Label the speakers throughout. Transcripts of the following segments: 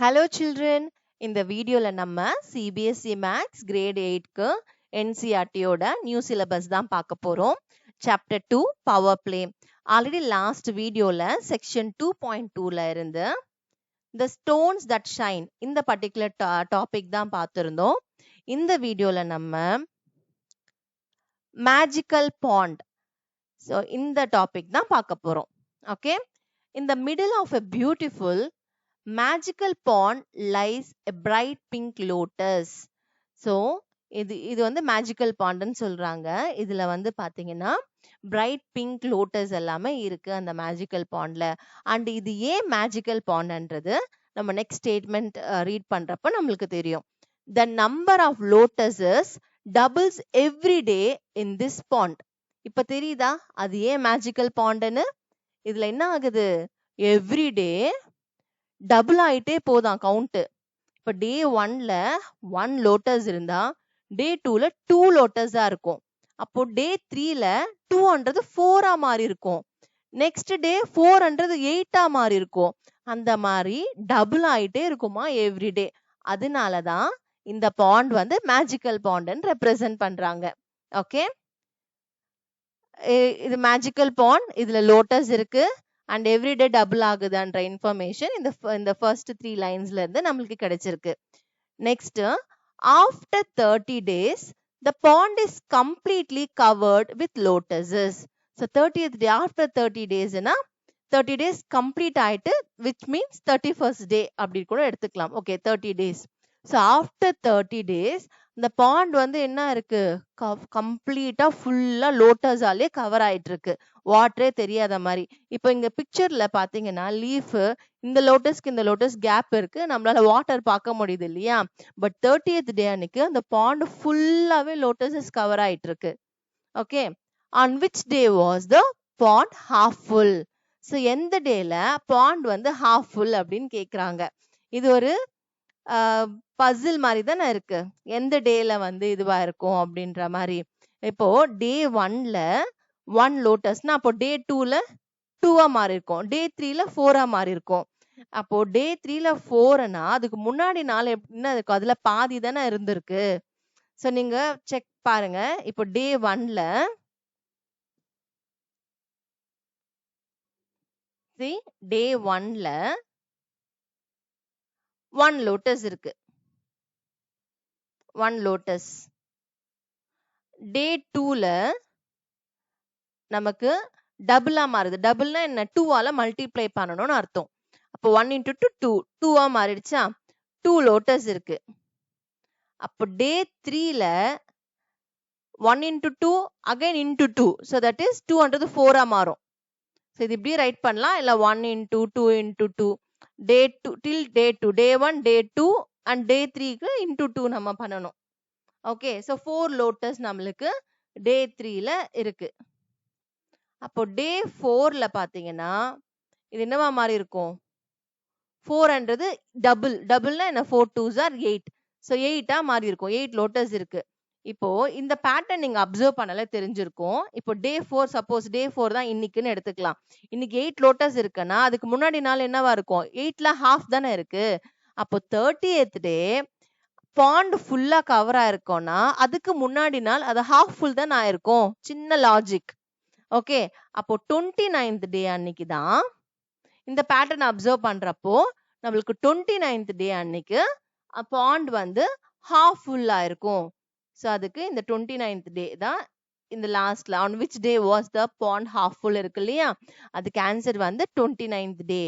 Speaker 1: Hello children, இந்த வீடியோல நம்ம CBSE Max Grade 8க்கு NCERT-யோட நியூ சிலபஸ் தான் பார்க்க போறோம். Chapter 2 power play. Already last வீடியோல செக்ஷன் 2.2ல இருந்து the stones that shine இந்த பர்டிகுலர் டாபிக் தான் பார்த்திருந்தோம். இந்த வீடியோல நம்ம மேஜிக்கல் பாண்ட் ஸோ இந்த டாபிக் தான் பார்க்க போறோம். Okay, in the middle of a beautiful magical pond lies a bright pink lotus. So இது வந்து மேஜிக்கல் பாண்ட்னு சொல்றாங்க. இதுல வந்து பாத்தீங்கன்னா பிரைட் பிங்க் லோட்டஸ் எல்லாமே இருக்கு அந்த மேஜிக்கல் பாண்ட்ல. அண்ட் இது ஏன் மேஜிக்கல் பாண்ட்ன்றது நம்ம நெக்ஸ்ட் ஸ்டேட்மெண்ட் ரீட் பண்றப்ப நம்மளுக்கு தெரியும். The number of lotuses doubles every day in this pond. இப்ப தெரியுதா அது ஏன் மேஜிக்கல் பாண்ட்னு? இதுல என்ன ஆகுது, எவ்ரிடே டபுள் ஆயிட்டே போதான் கவுண்ட். இப்ப டே 1ல 1 லோட்டஸ் இருந்தா டே 2ல 2 லோட்டஸா இருக்கும். அப்போ டே 3ல 2ன்றது 4ஆ மாறி இருக்கும். நெக்ஸ்ட் டே 4ன்றது 8ஆ மாறி இருக்கும். அந்த மாதிரி டபுள் ஆயிட்டே இருக்குமா எவ்ரிடே. அதனாலதான் இந்த பாண்ட் வந்து மேஜிக்கல் பாண்ட்னு ரெப்ரசன்ட் பண்றாங்க. ஓகே, இது மேஜிக்கல் பாண்ட், இதுல லோட்டஸ் இருக்கு and everyday double ஆகுதுன்ற இன்ஃபர்மேஷன் இந்த ஃபர்ஸ்ட் 3 லைன்ஸ்ல இருந்து நம்மளுக்கு கிடைச்சிருக்கு. Next, after 30 days the pond is completely covered with lotuses. So 30th day, after 30 days னா 30 days complete ஆயிட்டு, which means 31st day அப்படி கூட எடுத்துக்கலாம். Okay, 30 days. So after 30 days இந்த பாண்ட் வந்து என்ன இருக்கு, கம்ப்ளீட்டா ஃபுல்லா லோட்டஸாலே கவர் ஆயிட்டு இருக்கு, வாட்டரே தெரியாத மாதிரி. இப்போ இங்க பிக்சர்ல பாத்தீங்கன்னா லீஃப், இந்த லோட்டஸ்க்கு இந்த லோட்டஸ் கேப் இருக்கு, நம்மளால வாட்டர் பார்க்க முடியுது இல்லையா. பட் 30th டே அன்னைக்கு அந்த பாண்ட் ஃபுல்லாவே லோட்டஸஸ் கவர் ஆயிட்டு இருக்கு. Okay, on which day was the pond half full? So எந்த டேல பாண்ட் வந்து half full அப்படின்னு கேக்குறாங்க. இது ஒரு பசில் மாதிரி தானே இருக்கு, எந்த டேல வந்து இதுவா இருக்கும் அப்படின்ற மாதிரி. இப்போ டே 1ல 1 லோட்டஸ்னா அப்போ டே 2ல 2ஆ மாறி இருக்கும், டே 3ல 4ஆ மாறி இருக்கும். அப்போ டே 3ல 4னா அதுக்கு முன்னாடி நாள் என்ன இருக்கும், அதுல பாதி தானே இருந்திருக்கு. ஸோ நீங்க செக் பாருங்க. இப்போ டே 1ல டே 1ல 1 லோட்டஸ் இருக்கு, 1 லோட்டஸ். டே 2ல நமக்கு டபுளா மாறுது. டபுள்னா என்ன, 2ஆல மல்டிப்ளை பண்ணணும்னு அர்த்தம். அப்போ 1 into 2 2ஆ மாறிடுச்சா, 2 லோட்டஸ் இருக்கு. அப்போ டே 3ல 1 into 2 again into 2, so that is 2ன்றது 4ஆ மாறும். ஸோ இது இப்படி ரைட் பண்ணலாம், இல்ல 1 into 2 into 2 day 2 till day 2, day 1 day 2 and day 3க்கு into 2 நம்ம பண்ணணும். ஓகே, ஸோ 4 லோட்டஸ் நம்மளுக்கு டே 3ல இருக்கு. அப்போ டே 4ல பாத்தீங்கன்னா இது என்னவா மாறி இருக்கும், 4ன்றது டபுள். டபுள்னா என்ன, 4 2s are 8. ஸோ 8ஆ மாறி இருக்கும், 8 லோட்டஸ் இருக்கு. இப்போ இந்த பேட்டர்ன் நீங்க அப்சர்வ் பண்ணல தெரிஞ்சிருக்கும். இப்போ டே 4, சப்போஸ் டே 4 தான் இன்னைக்குன்னு எடுத்துக்கலாம். இன்னைக்கு 8 லோட்டஸ் இருக்குன்னா அதுக்கு முன்னாடி நாள் என்னவா இருக்கும், 8ல half தானே இருக்கு. அப்போ 30th டே பாண்ட் ஃபுல்லா கவர் ஆயிருக்கும்னா அதுக்கு முன்னாடி நாள் அது half full தான் ஆயிருக்கும். சின்ன லாஜிக். ஓகே, அப்போ 29th டே அன்னைக்கு தான் இந்த பேட்டர்ன் அப்சர்வ் பண்றப்போ நம்மளுக்கு 29th டே அன்னைக்கு பாண்ட் வந்து half full ஆயிருக்கும். ஸோ அதுக்கு இந்த 29th டே தான் இந்த லாஸ்ட்ல on which day was the pond half full இருக்கு இல்லையா, அதுக்கு ஆன்சர் வந்து 29th day.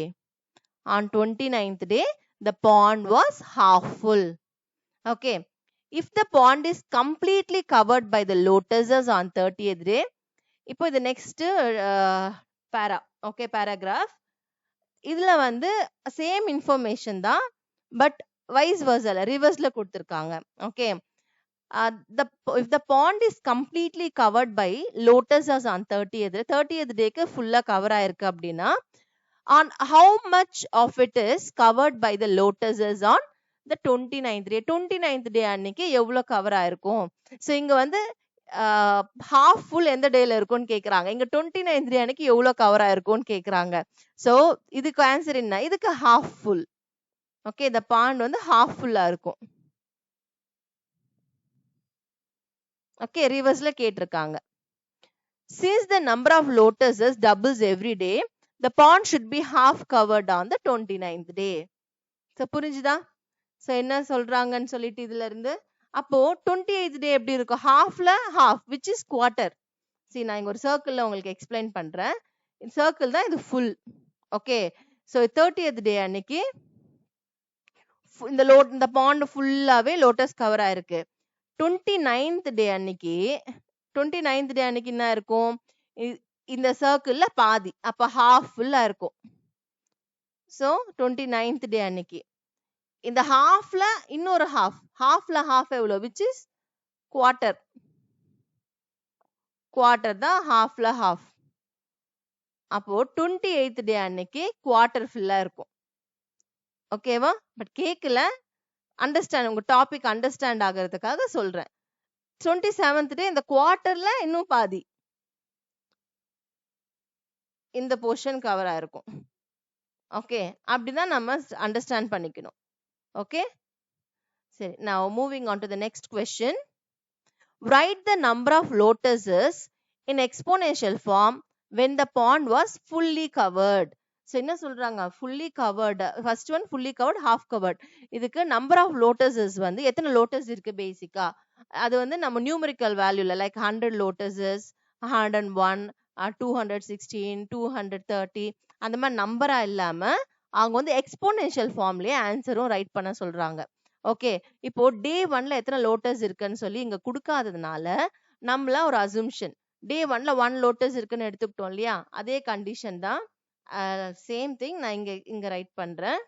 Speaker 1: On 29th day the pond was half full. Okay, if the pond is completely covered by the lotuses on 30th day, இப்போ இது next பேரா. Okay, paragraph. இதுல வந்து same information தான், பட் வைஸ் வர்சா ரிவர்ஸ்ல கொடுத்திருக்காங்க. Okay, if the pond is completely covered by lotuses on 30th டேக்கு ஃபுல்லா cover ஆயிருக்கு அப்படின்னா on how much of it is covered by the lotuses on the 29th day? 29th டே அன்னைக்கு எவ்வளவு cover ஆயிருக்கும். So இங்க வந்து half full எந்த டேல இருக்கும்னு கேக்குறாங்க. இங்க 29th டே அன்னைக்கு எவ்வளவு கவர் ஆயிருக்கும்னு கேக்குறாங்க. ஸோ இதுக்கு ஆன்சர் என்ன, இதுக்கு half full. ஓகே, இந்த பாண்ட் வந்து ஹாஃப் ஃபுல்லா இருக்கும். ஓகே, ரிவர்ஸ்ல கேட்டிருக்காங்க. Since the number of lotuses doubles every day, the pond should be half covered on the 29th day. So புரிஞ்சுதா? So என்ன சொல்றாங்கன்னு சொல்லிட்டு இதுல இருந்து அப்போ 28th day எப்படி இருக்கும்? ஹாஃப்ல half which is quarter. See, நான் இங்க ஒரு சர்க்கிள்ல உங்களுக்கு எக்ஸ்பிளைன் பண்றேன். சர்க்கிள் தான் இது full. Okay, so 30th day அன்னைக்கு இந்த பாண்ட் ஃபுல்லாவே லோட்டஸ் கவர் ஆயிருக்கு. 29th day அன்னைக்கு 29th day அன்னைக்கு என்ன இருக்கும்? இந்த சர்க்கிள்ல பாதி, அப்ப ஹாஃப் ஃபுல்லா இருக்கும். ஸோ 29th day அன்னைக்கு இந்த ஹாஃப்ல இன்னொரு ஹாஃப்ல ஹாஃப் எவ்வளோ? Which is quarter. குவார்டர் தான் ஹாஃப்ல ஹாஃப். அப்போ 28th day அன்னைக்கு குவார்டர் ஃபுல்லா இருக்கும். ஓகேவா? பட் கேட்கல, அண்டர்ஸ்டாண்ட், உங்க டாபிக் அண்டர்ஸ்டாண்ட் ஆகிறதுக்காக சொல்றேன். 27th day இந்த குவார்டர்ல இன்னும் பாதி இந்த போர்ஷன் கவர் ஆயிருக்கும். ஓகே, அப்படிதான் நம்ம அண்டர்ஸ்டாண்ட் பண்ணிக்கணும். ஓகே, சரி. Now moving on to the next question. Write the number of lotuses in exponential form when the pond was fully covered. So என்ன சொல்றாங்க? fully covered. first one fully covered, half covered. இதுக்கு number of lotuses வந்து எத்தனை lotus இருக்கு பேசிக்கா, அது வந்து நம்ம நியூமரிக்கல் வேல்யூல லைக் 100 lotuses, 101, 216, 230 அந்த மாதிரி நம்பரா இல்லாம அவங்க வந்து எக்ஸ்போனென்ஷியல் ஃபார்ம்லயே ஆன்சரும் ரைட் பண்ண சொல்றாங்க. ஓகே, இப்போ டே 1ல எத்தனை லோட்டஸ் இருக்குன்னு சொல்லி இங்க கொடுக்காததுனால நம்மள ஒரு அசம்ஷன் டே 1ல 1 லோட்டஸ் இருக்குன்னு எடுத்துக்கிட்டோம் இல்லையா, அதே கண்டிஷன் தான். சேம் திங் நான் இங்க ரைட் பண்றேன்.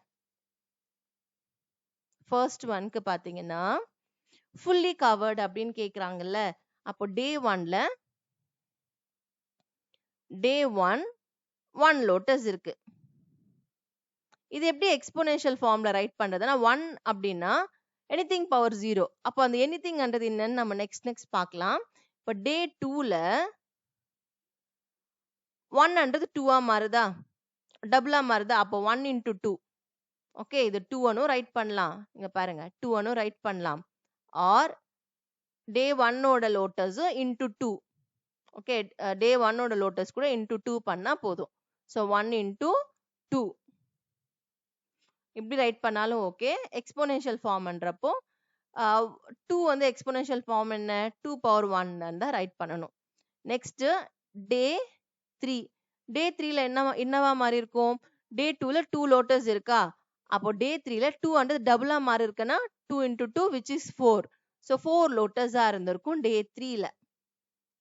Speaker 1: ஃபர்ஸ்ட் ஒன்க்கு பாத்தீங்கன்னா ஃபுல்லி கவர்ட் அப்படின்னு கேக்குறாங்கல்ல, அப்போ டே 1ல டே 1 லோட்டஸ் இருக்கு. இது எப்படி எக்ஸ்போனென்ஷியல் ஃபார்ம்ல ரைட் பண்றதுன்னா 1 அப்படின்னா எனிதிங் பவர் 0. அப்போ அந்த எனிதிங்ன்றது என்னன்னு நம்ம நெக்ஸ்ட் பார்க்கலாம். இப்போ டே 2ல 1ன்றது 2ஆ மாறுதா, டபுளா மாறுதா, அப்போ 1 into 2. ஓகே, இது 2 ரைட் பண்ணலாம். இங்க பாருங்க 2 ரைட் பண்ணலாம். ஆர் டே 1ஓட லோட்டஸ் into 2. ஓகே, டே 1ஓட லோட்டஸ் கூட into 2 பண்ணா போதும். ஸோ 1 into 2 இப்படி ரைட் பண்ணாலும் ஓகே. எக்ஸ்போனென்ஷியல் ஃபார்ம்ன்றப்போ 2 வந்து எக்ஸ்போனென்ஷியல் ஃபார்ம் என்ன, 2 power 1 தான் ரைட் பண்ணணும். Next day 3. டே 3ல என்னவா மாறி இருக்கும்? டே 2ல 2 லோட்டஸ் இருக்கா, அப்போ டே 3ல 2 டபுளா மாறி இருக்குன்னா 2 into 2 which is 4. ஸோ 4 லோட்டஸா இருந்திருக்கும் டே 3ல.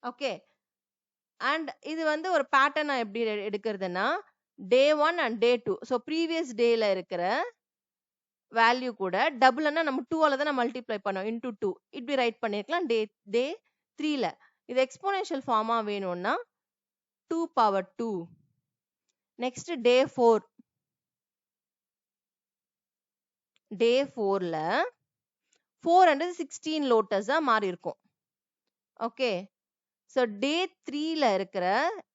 Speaker 1: ஓகே, அண்ட் இது வந்து ஒரு பேட்டர்னா எப்படி எடுக்கிறதுனா டே 1 அண்ட் டே 2. ஸோ ப்ரீவியஸ் டேல இருக்கிற வேல்யூ கூட டபுள்னா நம்ம 2ஆல தான் மல்டிப்ளை பண்ணோம், இன்டூ 2 இப்படி ரைட் பண்ணிருக்கலாம் டே 3ல. இது எக்ஸ்போனென்ஷியல் ஃபார்மா வேணும்னா 2 power 2. Next day 4. டே 4ல 4 16 லோட்டஸா மாறி இருக்கும். ஓகே, ஸோ டே 3ல இருக்கிற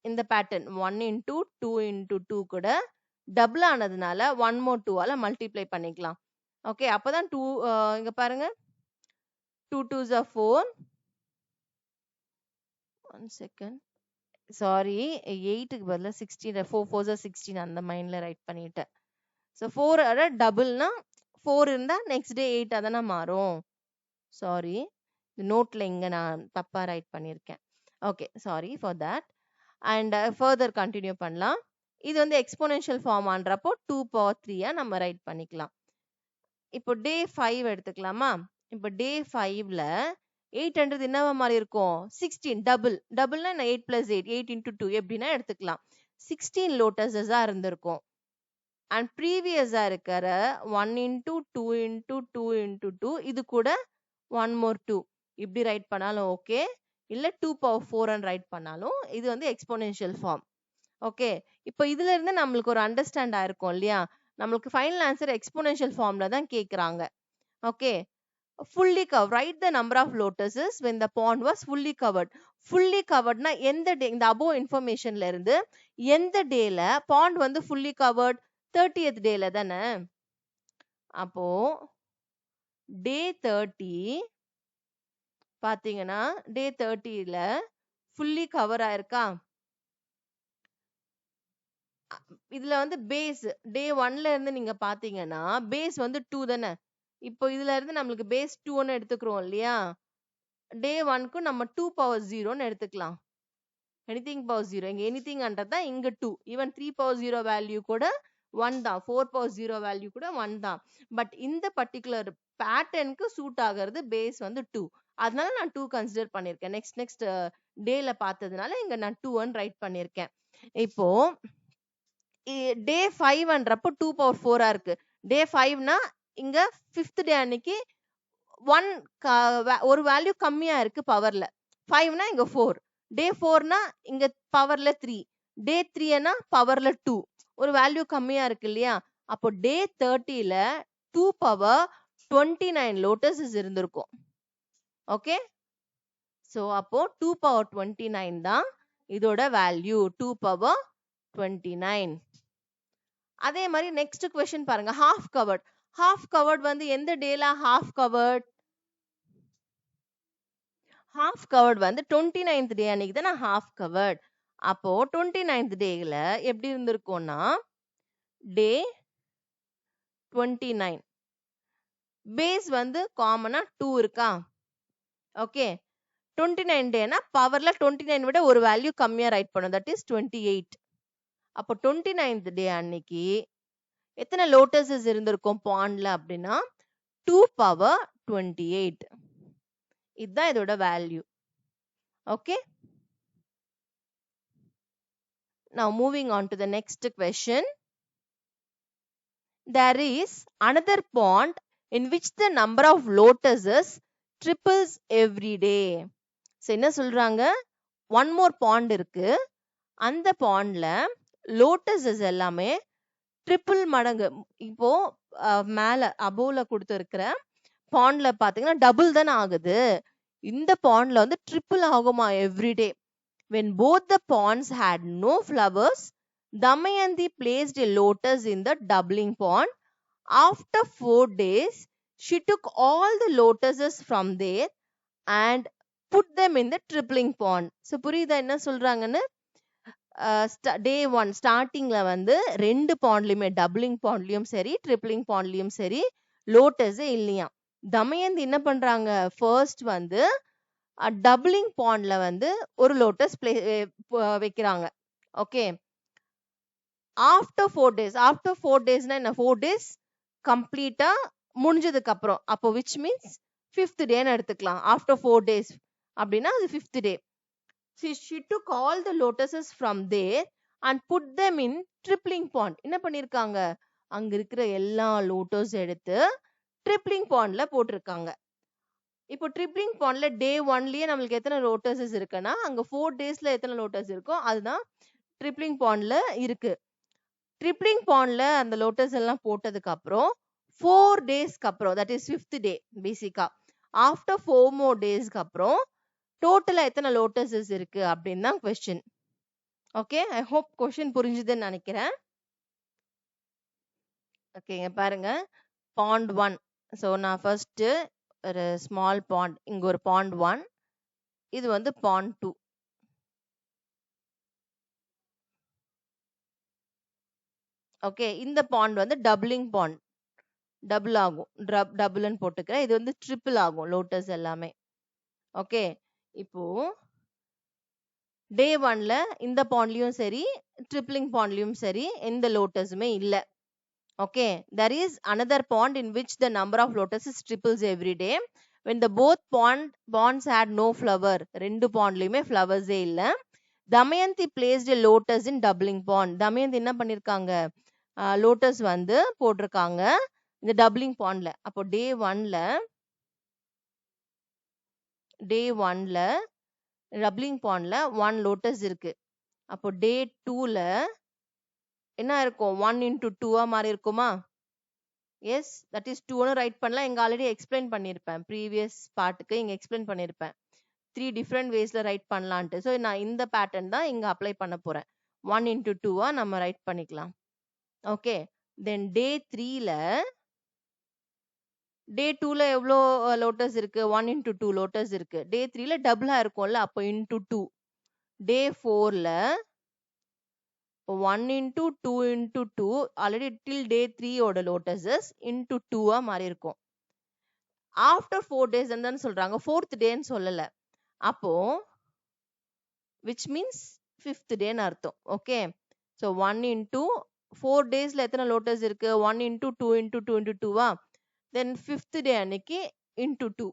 Speaker 1: இந்த பேட்டர்ன் 1 into 2 into 2 கூட டபுள் ஆனதுனால 1 more 2ஆல மல்டிப்ளை பண்ணிக்கலாம். ஓகே, அப்பதான் 2 இங்க பாருங்க 2 2s are 4. 1 second, சாரி 8க்கு பதிலா 16, 4 4s are 16 அந்த மைண்ட்ல ரைட் பண்ணிட்டேன். ஸோ 4 டபுள்னா 4 இருந்தா நெக்ஸ்ட் டே 8 தானே மாறும். சாரி, நோட்ல இங்க நான் தப்பா ரைட் பண்ணியிருக்கேன். Okay, sorry for that. And further continue பண்ணலாம். இது வந்து எக்ஸ்போனென்ஷியல் ஃபார்ம் ஆன்றப்போ 2 power 3 நம்ம ரைட் பண்ணிக்கலாம். இப்போ டே 5 எடுத்துக்கலாமா? இப்போ டே 5ல 8 என்னவா மாதிரி இருக்கும்? 16 டபுள்னா 8 plus 8 8 into 2 எப்படின்னா எடுத்துக்கலாம். 16 லோட்டஸஸா இருந்திருக்கும். அண்ட் ப்ரீவியஸா இருக்கிற 1 into 2 into 2 into 2 இது கூட 1 more 2 இப்படி ரைட் பண்ணாலும் ஓகே, இல்ல 2 power 4 ரைட் பண்ணாலும் இது வந்து எக்ஸ்போனென்ஷியல் ஃபார்ம். ஓகே, இப்போ இதுல இருந்து நம்மளுக்கு ஒரு அண்டர்ஸ்டாண்ட் ஆயிருக்கும் இல்லையா, நம்மளுக்கு ஃபைனல் ஆன்சர் எக்ஸ்போனென்ஷியல் ஃபார்ம்ல தான் கேக்குறாங்க. Okay, fully covered, write the number of lotuses when the pond was fully covered. fully coveredனா எந்த டே, இந்த above informationல இருந்து எந்த டேல pond வந்து fully covered? 30th டேல தானே. அப்போ டே 30 பாத்தீங்கன்னா டே 30ல ஃபுல்லி கவர் ஆயிருக்கா. இதுல வந்து பேஸ் டே 1ல இருந்து நீங்க பாத்தீங்கன்னா பேஸ் வந்து 2 தானே. இப்போ இதுல இருந்து நம்மளுக்கு பேஸ் 2ன்னு எடுத்துக்கிறோம் இல்லையா. டே 1க்கு நம்ம 2 பவர் 0ன்னு எடுத்துக்கலாம். எனிதிங் பவர் 0 இங்க எனிதிங் தான் இங்க 2. ஈவன் 3 பவர் 0 வேல்யூ கூட 1 தான். 4 பவர் 0 வேல்யூ கூட 1 தான். பட் இந்த பர்டிகுலர் பேட்டர்னுக்கு சூட் ஆகிறது பேஸ் வந்து 2. அதனால நான் 2 கன்சிடர் பண்ணிருக்கேன். நெக்ஸ்ட் டேல பார்த்ததுனால இங்க நான் 2 ரைட் பண்ணிருக்கேன். இப்போ டே 5ன்றப்போ 2 பவர் 4 இருக்கு. டே 5னா இங்க 5th டே அன்னைக்கு 1 ஒரு வேல்யூ கம்மியா இருக்கு பவர்ல. 5னா இங்க 4. டே 4னா இங்க பவர்ல 3. டே 3னா பவர்ல 2. ஒரு வேல்யூ கம்மியா இருக்கு இல்லையா. அப்போ டே 30ல 2 பவர் 29 லோட்டஸஸ் இருந்திருக்கும். ஓகே. சோ அப்போ 2 பவர் 29 தான் இதோட வேல்யூ. 2 பவர் 29. அதே மாதிரி நெக்ஸ்ட் क्वेश्चन பாருங்க. half covered. half covered வந்து எந்த டேல half covered? half covered வந்து 29th டே அன்னைக்கு தான் half covered. அப்போ 29th டேல எப்படி இருந்திருக்கும்னா டே 29 பேஸ் வந்து காமனா 2 இருக்கா. ஓகே. 29 டேனா பவர்ல 29 விட ஒரு வேல்யூ கம்மியா ரைட் பண்ணும். That is 28. அப்போ 29th டே அன்னைக்கு எத்தனை லோட்டஸஸ் இருந்திருக்கும் பாண்ட்ல அப்படின்னா 2 பவர் 28. இதுதான் இதோட value. Okay. Now moving on to the next question. There is another pond in which the number of lotuses triples every day. So என்ன சொல்றாங்க, one more pond இருக்கு. அந்த பாண்ட்ல லோட்டஸஸ் எல்லாமே ட்ரிபிள் மடங்கு. இப்போ மேல அபோவ்ல கொடுத்துருக்கிற பாண்ட்ல பாத்தீங்கன்னா டபுள் தானே ஆகுது. இந்த பாண்ட்ல வந்து ட்ரிபிள் ஆகுமா everyday. When both the ponds had no flowers, Damayanti placed a lotus in the doubling pond. After 4 days, she took all the lotuses from there and put them in the tripling pond. So புரியுதா என்ன சொல்றாங்கன்னு. டே 1 ஸ்டார்டிங்ல வந்து ரெண்டு பாண்ட்லயுமே doubling பாண்ட்லயும் சரி dribbling பாண்ட்லயும் சரி லோட்டஸே இல்லையா. தமயந்தி என்ன பண்றாங்க, ஃபர்ஸ்ட் வந்து டபுளிங் பாண்ட்ல வந்து ஒரு லோட்டஸ் வைக்கிறாங்க. ஓகே. ஆஃப்டர் 4 days, ஆஃப்டர் 4 daysனா என்ன, 4 days கம்ப்ளீட்டா முடிஞ்சதுக்கு அப்புறம், அப்போ விச் மீன்ஸ் 5th டேன்னு எடுத்துக்கலாம். ஆஃப்டர் 4 days அப்படின்னா அது 5th day. She took all the lotuses from there and put them in tripling pond. என்ன பண்ணிருக்காங்க, அங்க இருக்கிற எல்லா லோட்டஸ் எடுத்து ட்ரிப்ளிங் பாண்ட்ல போட்டிருக்காங்க. இப்போ ட்ரிப்ளிங் பாண்ட்ல டே 1லயே நம்மளுக்கு எத்தனை லோட்டஸஸ் இருக்குன்னா அங்க 4 daysல எத்தனை லோட்டஸ் இருக்கோ அதுதான் ட்ரிப்ளிங் பாண்ட்ல இருக்கு. ட்ரிப்ளிங் பாண்ட்ல அந்த லோட்டஸ் எல்லாம் போட்டதுக்கு அப்புறம் 4 daysக்கு அப்புறம், தட் இஸ் 5th டே பேசிக்கா, ஆஃப்டர் 4 more daysக்கு அப்புறம் டோட்டலா எத்தனை லோட்டஸஸ் இருக்கு அப்படின்னு தான் question. Okay. I hope question புரிஞ்சுதுன்னு நினைக்கிறேன். ஓகேங்க பாருங்க. பாண்ட் 1. ஸோ நான் ஃபர்ஸ்ட் ஒரு ஸ்மால் பாண்ட், இங்க ஒரு பாண்ட் 1, இது வந்து பாண்ட் 2. ஓகே. இந்த பாண்ட் வந்து டபுளிங் பாண்ட், டபுள் ஆகும், டபுள்னு போட்டுக்கிறேன். இது வந்து ட்ரிபிள் ஆகும் லோட்டஸ் எல்லாமே. ஓகே. இப்போ டே 1ல இந்த பாண்ட்லயும் சரி ட்ரிப்ளிங் பாண்ட்லயும் சரி எந்த லோட்டஸுமே இல்ல. Okay, there is another pond in which the number of lotuses triples every day. When the both ponds had no flower, ரெண்டு பாண்ட்லயுமே ஃப்ளவர்ஸே இல்ல. Damayanti placed a lotus in doubling pond. Damayanti என்ன பண்ணிருக்காங்க, லோட்டஸ் வந்து போட்டிருக்காங்க இந்த டபுளிங் பாண்ட்ல. அப்போ டே 1ல டபுளிங் பாண்ட்ல 1 லோட்டஸ் இருக்கு. அப்போ டே 2ல என்ன இருக்கும், 1 into 2 மாறி இருக்குமா. எஸ், தட் இஸ் 2ன்னு ரைட் பண்ணலாம். இங்க ஆல்ரெடி எக்ஸ்பிளைன் பண்ணிருப்பேன், ப்ரீவியஸ் பார்ட்டுக்கு இங்க எக்ஸ்பிளைன் பண்ணிருப்பேன் 3 டிஃப்ரெண்ட் வேஸ்ல ரைட் பண்ணலான்ட்டு. ஸோ நான் இந்த பேட்டர்ன் தான் இங்க அப்ளை பண்ண போறேன். 1 into 2 நம்ம ரைட் பண்ணிக்கலாம். ஓகே. தென் டே 3ல டே 2ல எவ்வளோ லோட்டஸ் இருக்கு? 1 into 2 லோட்டஸ் இருக்கு. டே 3ல டபுளா இருக்கும்ல, அப்போ into 2. டே 4ல 1 into 2 into 2 ஆல்ரெடி till டே 3 ஓட லோட்டஸஸ் into 2 மாறி இருக்கும். ஆஃப்டர் 4 days தானே சொல்றாங்க, 4th டேன்னு சொல்லல. அப்போ which means 5th டேன்னு அர்த்தம். ஓகே, ஸோ 1 into 4 daysல எத்தனை லோட்டஸ் இருக்கு? 1 into 2 into 2 into 2வா? தென் 5th டே அன்னைக்கு into 2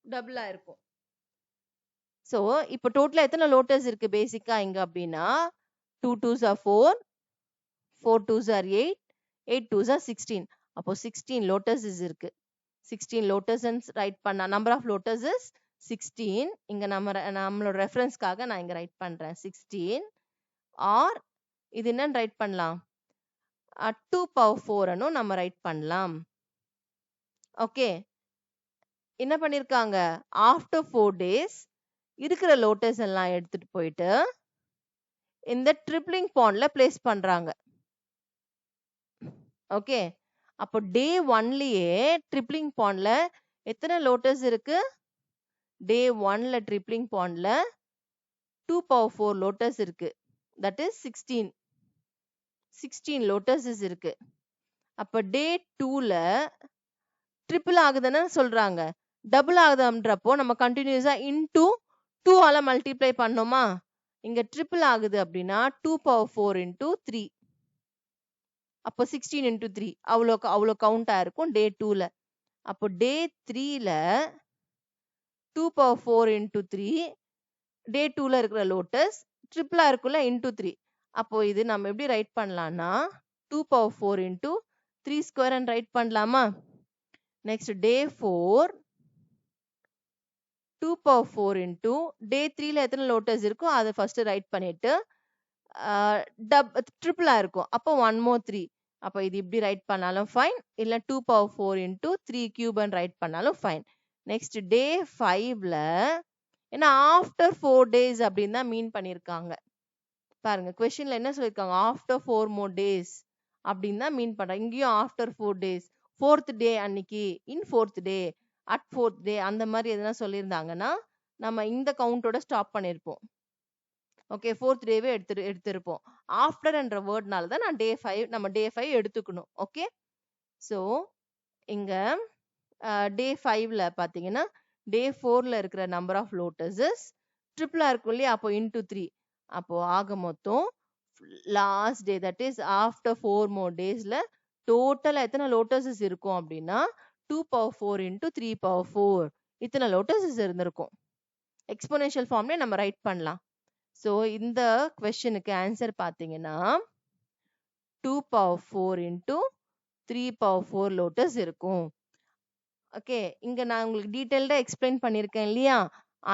Speaker 1: டபுளா இருக்கும். ஸோ இப்போ டோட்டலா எத்தனை லோட்டஸ் இருக்கு பேசிக்கா இங்க அப்படின்னா 2 2s are 4, 4 2s are 8, 8 2s are 16. அப்போ 16 லோட்டஸஸ் இருக்கு. 16 லோட்டஸ் ரைட் பண்ணா நம்பர் ஆஃப் லோட்டஸ் இஸ் 16. இங்க நம்மளோட ரெஃபரன்ஸ்க்காக நான் இங்க ரைட் பண்றேன் 16. ஆர் இது என்னன்னு ரைட் பண்ணலாம்? 2 power 4 நம்ம ரைட் பண்ணலாம். ஓகே, என்ன பண்ணிருக்காங்க? ஆஃப்டர் 4 days இருக்கிற லோட்டஸ் எல்லாம் எடுத்துட்டு போயிட்டு இந்த ட்ரிப்ளிங் பாண்ட்ல பிளேஸ் பண்றாங்க. ஓகே, அப்போ டே 1லயே ட்ரிப்ளிங் பாண்ட்ல எத்தனை லோட்டஸ் இருக்கு? டே 1ல ட்ரிப்ளிங் பாண்ட்ல 2 power 4 லோட்டஸ் இருக்கு. That is 16. 16 லோட்டஸஸ் இருக்கு. அப்ப டே 2ல ட்ரிபிள் ஆகுதுன்னு சொல்றாங்க. டபுள் ஆகுதுன்றப்போ நம்ம கண்டினியூஸா இன்டூ 2ஆல மல்டிப்ளை பண்ணோமா? இங்க ட்ரிபிள் ஆகுது அப்படின்னா 2 power 4 into 3. அப்போ 16 into 3 அவ்வளோ கவுண்ட் ஆயிருக்கும் டே 2ல. அப்போ டே 3ல 2 power 4 into 3 டே 2ல இருக்கிற லோட்டஸ் ட்ரிபிளா இருக்குல்ல into 3. அப்போ இது நம்ம எப்படி ரைட் பண்ணலாம்னா 2 power 4 into 3 square and right பண்ணலாமா? நெக்ஸ்ட் டே 4 2 power 4 into டே 3ல எத்தனை லோட்டஸ் இருக்கோ அதை ஃபர்ஸ்ட் ரைட் பண்ணிட்டு ட்ரிபிளா இருக்கும். அப்போ 1 more 3. அப்போ இது இப்படி ரைட் பண்ணாலும் ஃபைன், இல்ல 2 power 4 into 3 cube and right பண்ணாலும் ஃபைன். நெக்ஸ்ட் டே 5ல ஏன்னா ஆஃப்டர் 4 days அப்படின்னு தான் மீன் பண்ணியிருக்காங்க. பாருங்க கொஸ்டின்ல என்ன சொல்லியிருக்காங்க? ஆஃப்டர் 4 more days அப்படின்னு தான் மீன் பண்றாங்க. இங்கேயும் ஆஃப்டர் 4 days, 4th டே அன்னைக்கு, இன் 4th டே, அட் 4th டே அந்த மாதிரி எதுனா சொல்லியிருந்தாங்கன்னா நம்ம இந்த கவுண்டோட ஸ்டாப் பண்ணியிருப்போம். ஓகே, 4th டேவே எடுத்திருப்போம். ஆஃப்டர் என்ற வேர்ட்னால தான் நான் நம்ம டே 5 எடுத்துக்கணும். ஓகே, ஸோ இங்க டே 5ல பாத்தீங்கன்னா டே 4ல இருக்கிற நம்பர் ஆஃப் லோட்டஸஸ் ட்ரிபிளா இருக்கும் இல்லையா? அப்போ இன்டூ 3. அப்போ ஆக மொத்தம் last day that is after 4 more daysல டோட்டலா எத்தனை லோட்டஸஸ் இருக்கும் அப்படின்னா 2 power 4 into 3 power 4 இத்தனை லோட்டஸஸ் இருந்திருக்கும். எக்ஸ்போனென்ஷியல் ஃபார்ம்ல நம்ம ரைட் பண்ணலாம். ஸோ இந்த கொஸ்டினுக்கு ஆன்சர் பார்த்தீங்கன்னா 2 power 4 into 3 power 4 லோட்டஸ் இருக்கும். ஓகே, இங்க நான் உங்களுக்கு டீடைல்டா எக்ஸ்பிளைன் பண்ணிருக்கேன் இல்லையா?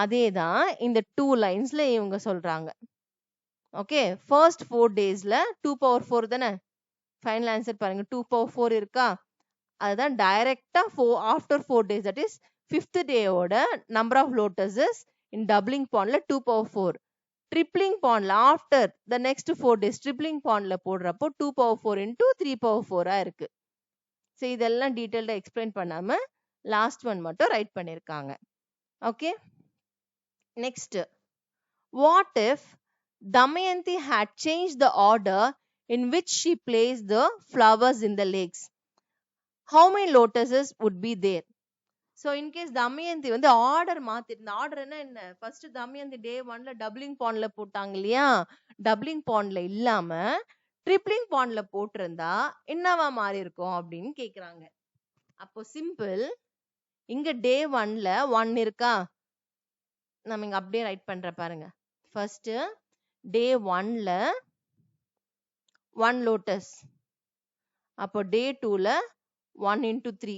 Speaker 1: அதே தான் இந்த 2 லைன்ஸ்ல இவங்க சொல்றாங்க. ஓகே, ஃபர்ஸ்ட் 4 daysல 2 power 4 தானே? ஃபைனல் ஆன்சர் பாருங்க 2 power 4 இருக்கா? அதுதான் டைரக்டா after 4 days that is 5th டேயோட number of lotuses in doubling பாண்ட்ல 2 power 4. ட்ரிப்ளிங் பாண்ட்ல after the next 4 days tripling பாண்ட்ல போடுறப்போ 2 power 4 into 3 power 4 இருக்கு. ஸோ இதெல்லாம் டீடைல்டா எக்ஸ்பிளைன் பண்ணாம லாஸ்ட் ஒன் மட்டும் ரைட் பண்ணிருக்காங்க. Okay, next what if Damayanti had changed the order in which she placed the flowers in the lakes? How many lotuses would be there? So in case Damayanti வந்து order மாத்திருந்த, ஆர்டர்னா என்ன? First Damayanti டே 1ல doubling பாண்ட்ல போட்டாங்க இல்லையா? Doubling பாண்ட்ல இல்லாம dribbling பாண்ட்ல போட்டிருந்தா என்னவா மாறி இருக்கும் அப்படின்னு கேக்குறாங்க. அப்போ சிம்பிள், இங்க டே 1ல 1 இருக்கா? நம்ம இங்க அப்படியே ரைட் பண்ற பாருங்க. ஃபர்ஸ்ட் டே 1ல 1 லோட்டஸ். அப்போ டே 2ல 1 into 3.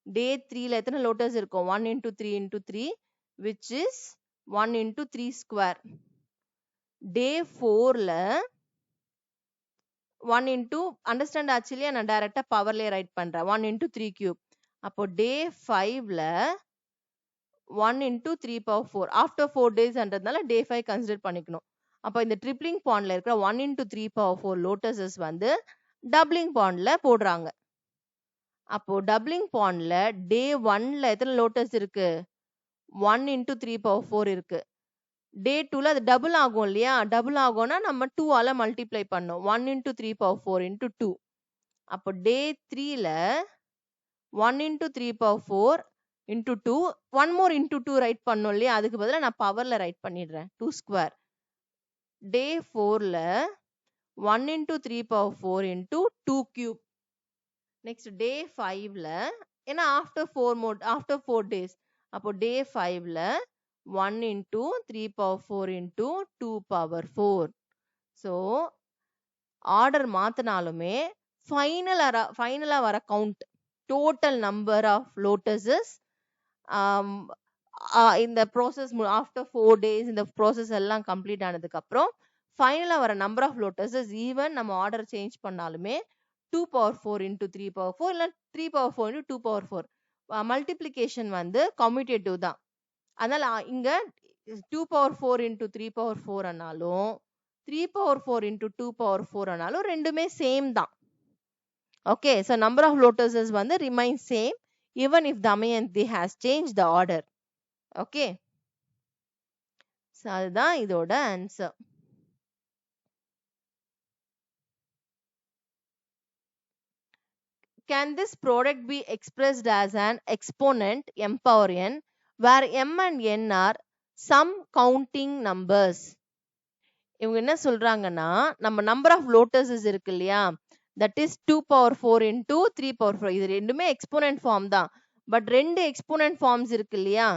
Speaker 1: டே 3ல எத்தனை லோட்டஸ் இருக்கும்? 1 into 3 into 3 which is 1 into 3 square. டே 4ல 1 into அண்டர்ஸ்டாண்ட் ஆச்சு இல்லையா? நான் டைரக்டா பவர்லயே ரைட் பண்றேன் 1 into 3 cube. அப்போ டே 5ல 1 into 3 power 4 ஆஃப்டர் 4 daysன்றதுனால டே 5 கன்சிடர் பண்ணிக்கணும். அப்போ இந்த ட்ரிப்ளிங் பாண்ட்ல இருக்கிற 1 into 3 power 4 லோட்டஸஸ் வந்து டபுளிங் பாண்ட்ல போடுறாங்க. அப்போ டபுளிங் பாண்ட்ல டே 1ல எத்தனை லோட்டஸ் இருக்கு? 1 into 3 power 4 இருக்கு. டே 2ல அது டபுள் ஆகும் இல்லையா? டபுள் ஆகும்னா நம்ம 2 ஆல மல்டிப்ளை பண்ணோம். 1 into 3 power 4 into 2. அப்போ டே 3ல 1 into 3 power 4 into 2, 1 more into 2 write பண்ணோம் இல்லையா? அதுக்கு பதிலா நான் பவர்ல ரைட் பண்ணிடுறேன். 2 ஸ்கொயர். டே 4ல 1 into 3 power 4 into 2 cube. Next day 5ல ஏன்னா ஆஃப்டர் 4 days. அப்போ டே 5ல 1 into 3 power 4 into 2 power 4. So order மாத்தினாலுமே ஃபைனலா வர count total number of lotuses இந்த ப்ராசஸ் ஆஃப்டர் 4 days இந்த ப்ராசஸ் எல்லாம் கம்ப்ளீட் ஆனதுக்கு அப்புறம் ஃபைனலா வர நம்பர் ஆஃப் லோட்டஸஸ் ஈவன் நம்ம ஆர்டர் சேஞ்ச் பண்ணாலுமே 2 power 4 into 3 power 4 இல்ல 3 power 4 into 2 power 4. மல்டிப்ளிகேஷன் வந்து கம்யூட்டேட்டிவ் தான். அதனால இங்க 2 power 4 into 3 power 4 ஆனாலும் 3 power 4 into 2 power 4 ஆனாலும் ரெண்டுமே சேம் தான். Okay, so number of lotuses வந்து remain same even if Damayanti has changed the order. Okay, so அதுதான் இதோட answer. Can this product be expressed as an exponent m power n where m and n are some counting numbers? இவங்க என்ன சொல்றாங்கன்னா நம்ம number of லோட்டஸஸ் இருக்கு இல்லையா, that is 2 power 4 into 3 power 4. இது ரெண்டுமே எக்ஸ்போனன்ட் ஃபார்ம் தான். பட் ரெண்டு எக்ஸ்போனன்ட் ஃபார்ம்ஸ் இருக்கு இல்லையா,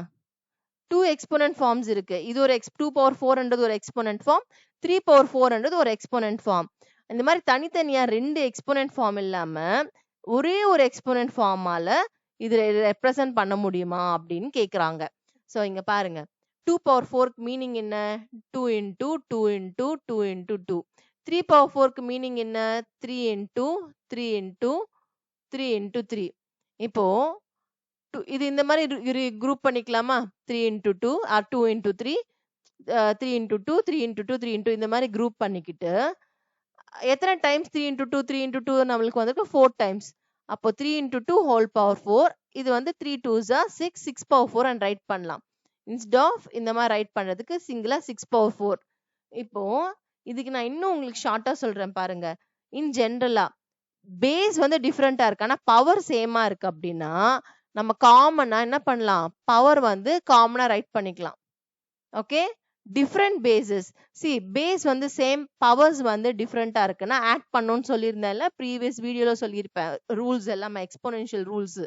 Speaker 1: 2 எக்ஸ்போனன்ட் ஃபார்ம்ஸ் இருக்கு. இது ஒரு 2 power 4 ஒரு எக்ஸ்போனன்ட் ஃபார்ம், 3 power 4 ஒரு எக்ஸ்போனன்ட் ஃபார்ம். இந்த மாதிரி தனித்தனியா ரெண்டு எக்ஸ்போனன்ட் ஃபார்ம் இல்லாம ஒரே ஒரு எக்ஸ்போனன்ட் ஃபார்மால இது ரெப்ரசன்ட் பண்ண முடியுமா அப்படின்னு கேக்குறாங்க. சோ இங்க பாருங்க, 2 power 4 மீனிங் என்ன? 2 into 2 into 2 into 2. 3 power 4 meaning என்ன? 3 into 3 into 3 into 3. இப்போ இது இந்த மாதிரி குரூப் பண்ணிக்கலாமா? 3 into 2 or 2 into 3, 3 into 2, 3 into 2, 3 into இந்த மாதிரி குரூப் பண்ணிக்கிட்டு எத்தனை டைம்ஸ் 3 into 2, 3 into 2 நம்மளுக்கு வந்து 4 டைம்ஸ். அப்போ 3 into 2 whole power 4. இது வந்து 3 2s are 6, 6 power 4 and right பண்ணலாம். இன்ஸ்ட் ஆஃப் இந்த மாதிரி ரைட் பண்றதுக்கு சிங்கிளா 6 power 4. இப்போ இதுக்கு நான் இன்னும் உங்களுக்கு ஷார்ட்டா சொல்றேன் பாருங்க. இன் ஜென்ரலா பேஸ் வந்து டிஃப்ரெண்டா இருக்கு, ஆனா பவர் சேமா இருக்கு அப்படின்னா நம்ம காமனா என்ன பண்ணலாம்? பவர் வந்து காமனா ரைட் பண்ணிக்கலாம். Okay, different phases. பேஸ் வந்து சேம், பவர்ஸ் வந்து டிஃப்ரெண்டா இருக்குன்னா ஆட் பண்ணணும்னு சொல்லியிருந்தேன்ல, ப்ரீவியஸ் வீடியோல சொல்லியிருப்பேன் ரூல்ஸ் எல்லாம், எக்ஸ்போனென்ஷியல் ரூல்ஸ்.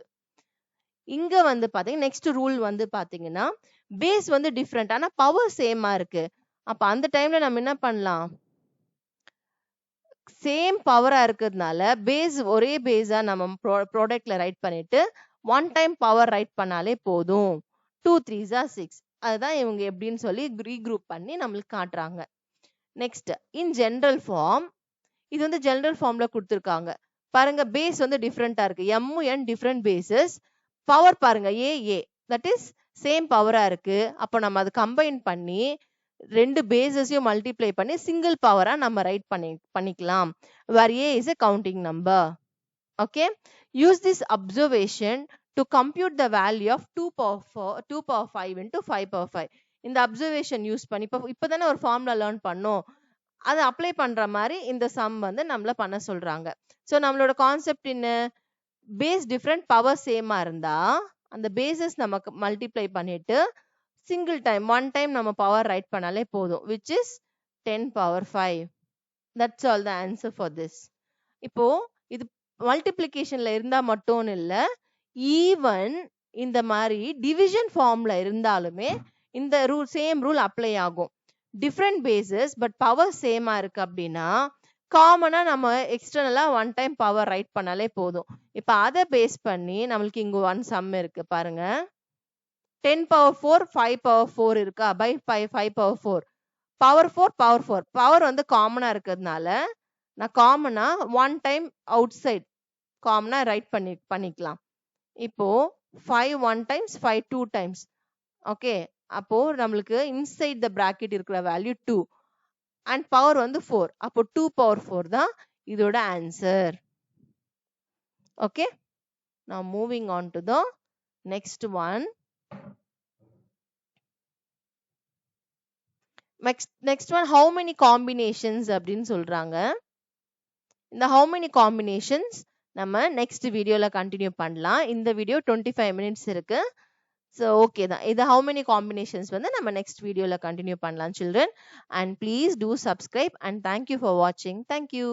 Speaker 1: இங்க வந்து பாத்தீங்கன்னா நெக்ஸ்ட் ரூல் வந்து பாத்தீங்கன்னா பேஸ் வந்து டிஃப்ரெண்ட் ஆனா பவர் சேமா இருக்கு. அப்ப அந்த டைம்ல நம்ம என்ன பண்ணலாம்? சேம் பவரா இருக்கிறதுனால பேஸ் ஒரே பேஸா நம்ம ப்ராடக்ட்ல ரைட் பண்ணிட்டு 1 டைம் பவர் ரைட் பண்ணாலே போதும். 2 3s are 6. அதுதான் இவங்க எப்படின்னு சொல்லி ரீக்ரூப் பண்ணி நம்மளுக்கு காட்டுறாங்க. நெக்ஸ்ட் இன் ஜெனரல் ஃபார்ம், இது வந்து ஜெனரல் ஃபார்ம்ல கொடுத்துருக்காங்க பாருங்க. பேஸ் வந்து டிஃப்ரெண்டா இருக்கு, m n different phases. Power பாருங்க ஏ, தட் இஸ் சேம் பவரா இருக்கு. அப்போ நம்ம அதை கம்பைன் பண்ணி ரெண்டு பேசஸையும் மல்டிப்ளை பண்ணி சிங்கிள் பவரா நம்ம ரைட் பண்ணிக்கலாம். where a is a counting number. Okay, use this observation to compute the value of 2 power 5 into 5 power 5. இந்த அப்சர்வேஷன் யூஸ் பண்ணி இப்பதானே ஒரு ஃபார்முலா லேர்ன் பண்ணோம், அதை அப்ளை பண்ற மாதிரி இந்த சம் வந்து நம்மள பண்ண சொல்றாங்க. ஸோ நம்மளோட கான்செப்ட் என்ன? பேஸ் டிஃப்ரெண்ட், பவர் சேமா இருந்தா அந்த பேசஸ் நமக்கு மல்டிப்ளை பண்ணிட்டு சிங்கிள் டைம் 1 டைம் நம்ம பவர் ரைட் பண்ணாலே போதும், which is 10 power 5. that's all the answer for this. இப்போ இது மல்டிப்ளிகேஷன்ல இருந்தா மட்டும் இல்ல, ஈவன் இந்த மாதிரி டிவிஷன் ஃபார்ம்ல இருந்தாலுமே இந்த ரூல் சேம் ரூல் அப்ளை ஆகும். டிஃப்ரெண்ட் பேசஸ் பட் பவர் சேமா இருக்கு அப்படின்னா காமனா நம்ம எக்ஸ்டர்னலா 1 டைம் பவர் ரைட் பண்ணாலே போதும். இப்ப அதை பேஸ் பண்ணி நம்மளுக்கு இங்க 1 சம் இருக்கு பாருங்க. 10 power 4 5 power 4 இருக்கா, பை 5 power 4 பவர் 4 பவர் வந்து காமனா இருக்கிறதுனால நான் காமனா 1 டைம் அவுட் சைட் காமனா ரைட் பண்ணிக்கலாம். இப்போ 5 1 டைம்ஸ் 5 2 டைம்ஸ். ஓகே, அப்போ நம்மளுக்கு இன்சைட் த பிராக்கெட் இருக்கிற வேல்யூ 2 அண்ட் பவர் வந்து 4. அப்போ 2 power 4 தான் இதோட answer. Okay. Now moving on to the next one. Next one, how many combinations அப்படின்னு சொல்றாங்க. இந்த how many combinations நம்ம next வீடியோல கண்டினியூ பண்ணலாம். இந்த வீடியோ 25 minutes இருக்கு. So okay தான். இது how many combinations வந்து நம்ம next வீடியோல கண்டினியூ பண்ணலாம் children. And please do subscribe and thank you for watching. Thank you.